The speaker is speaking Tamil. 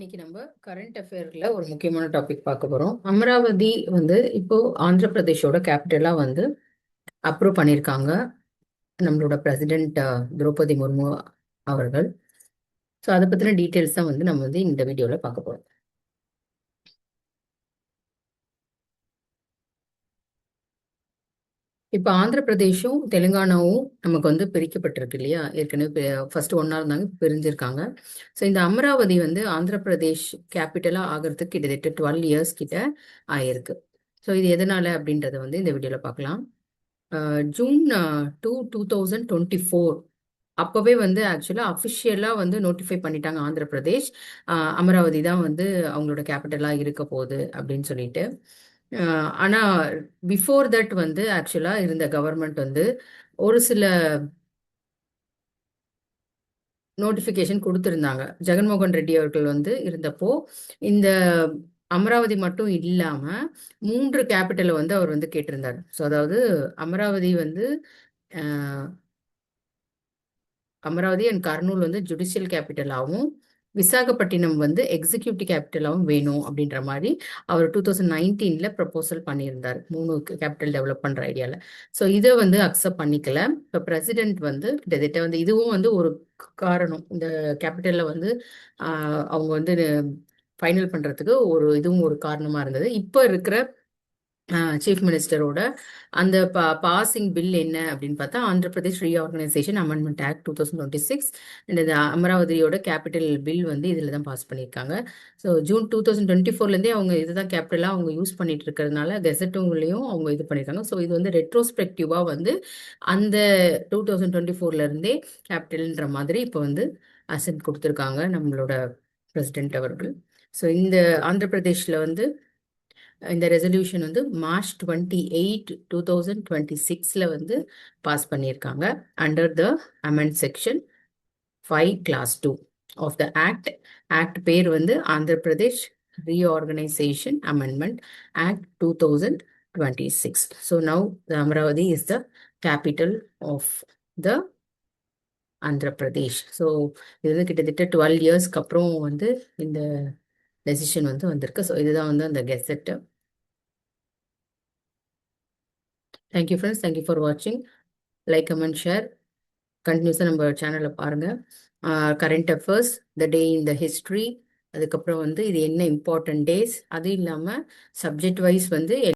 இன்னைக்கு நம்ம கரண்ட் அஃபேர்ல ஒரு முக்கியமான டாபிக் பார்க்க போறோம். அமராவதி இப்போ ஆந்திர பிரதேஷோட கேபிட்டலா அப்ரூவ் பண்ணியிருக்காங்க நம்மளோட பிரசிடென்ட் திரௌபதி முர்மு அவர்கள். ஸோ அதை பத்தின டீட்டெயில்ஸ் தான் நம்ம இந்த வீடியோல பார்க்க போறோம். இப்போ ஆந்திர பிரதேஷும் தெலுங்கானாவும் நமக்கு பிரிக்கப்பட்டிருக்கு இல்லையா? ஏற்கனவே ஃபர்ஸ்ட் ஒன்னா இருந்தாங்க, பிரிஞ்சிருக்காங்க. ஸோ இந்த அமராவதி ஆந்திர பிரதேஷ் கேபிட்டலா ஆகிறதுக்கு கிட்டத்தட்ட 12 இயர்ஸ் கிட்ட ஆயிருக்கு. ஸோ இது எதனால அப்படின்றத இந்த வீடியோல பார்க்கலாம். ஜூன் 2024 அப்பவே ஆக்சுவலா அஃபிஷியலா நோட்டிஃபை பண்ணிட்டாங்க ஆந்திர பிரதேஷ். அமராவதி தான் அவங்களோட கேபிட்டலா இருக்க போகுது அப்படின்னு சொல்லிட்டு. ஆனா பிஃபோர் தட் ஆக்சுவலா இருந்த கவர்மெண்ட் ஒரு சில நோட்டிஃபிகேஷன் கொடுத்திருந்தாங்க. ஜெகன்மோகன் ரெட்டி அவர்கள் இருந்தப்போ இந்த அமராவதி மட்டும் இல்லாம 3 கேபிட்டலை அவர் கேட்டிருந்தார். ஸோ அதாவது அமராவதி அமராவதி அண்ட் கர்னூல் ஜுடிஷியல் கேபிட்டலாகவும் விசாகப்பட்டினம் எக்ஸிக்யூட்டிவ் கேபிட்டலாகவும் வேணும் அப்படின்ற மாதிரி அவர் 2019 ப்ரப்போசல் பண்ணியிருந்தார் 3 கேபிட்டல் டெவலப் பண்ற ஐடியால. ஸோ இதை அக்செப்ட் பண்ணிக்கல. இப்போ பிரசிடென்ட் கிட்டத்தட்ட இதுவும் ஒரு காரணம். இந்த கேபிட்டல்ல அவங்க ஃபைனல் பண்றதுக்கு இதுவும் ஒரு காரணமா இருந்தது. இப்போ இருக்கிற சீஃப் மினிஸ்டரோட அந்த பாசிங் பில் என்ன அப்படின்னு பார்த்தா Andhra Pradesh reorganisation amendment act 2026 இந்த அமராவதியோட கேபிட்டல் பில் இதில் தான் பாஸ் பண்ணியிருக்காங்க. ஸோ ஜூன் 2024லேருந்தே அவங்க இதுதான் கேபிட்டலாக அவங்க யூஸ் பண்ணிட்டு இருக்கிறதுனால கெசட்டுங்களையும் அவங்க இது பண்ணியிருக்காங்க. ஸோ இது ரெட்ரோஸ்பெக்டிவாக அந்த 2024லேருந்தே கேபிட்டல்ன்ற மாதிரி இப்போ அசென்ட் கொடுத்துருக்காங்க நம்மளோட பிரசிடென்ட் அவர்கள். ஸோ இந்த ஆந்திர பிரதேஷில் இந்த ரெசல்யூஷன் மார்ச் 28, 2026 பாஸ் பண்ணியிருக்காங்க under the amend section 5 clause 2 of the act. Act பேர் Andhra Pradesh reorganisation amendment act 2026. So now the Amaravati is the capital of the Andhra Pradesh. So இது கிட்டத்தட்ட 12 இயர்ஸ்க்கு அப்புறம் இந்த டெசிஷன் வந்திருக்கு. ஸோ இதுதான் அந்த கெசட்டு. Thank you friends. Thank you for watching. Like, comment, share. கண்டினியூஸாக நம்ம சேனலில் பாருங்கள். Current affairs, the day in the history, அதுக்கப்புறம் இது என்ன இம்பார்ட்டன்ட் டேஸ், அது இல்லாமல் சப்ஜெக்ட் வைஸ்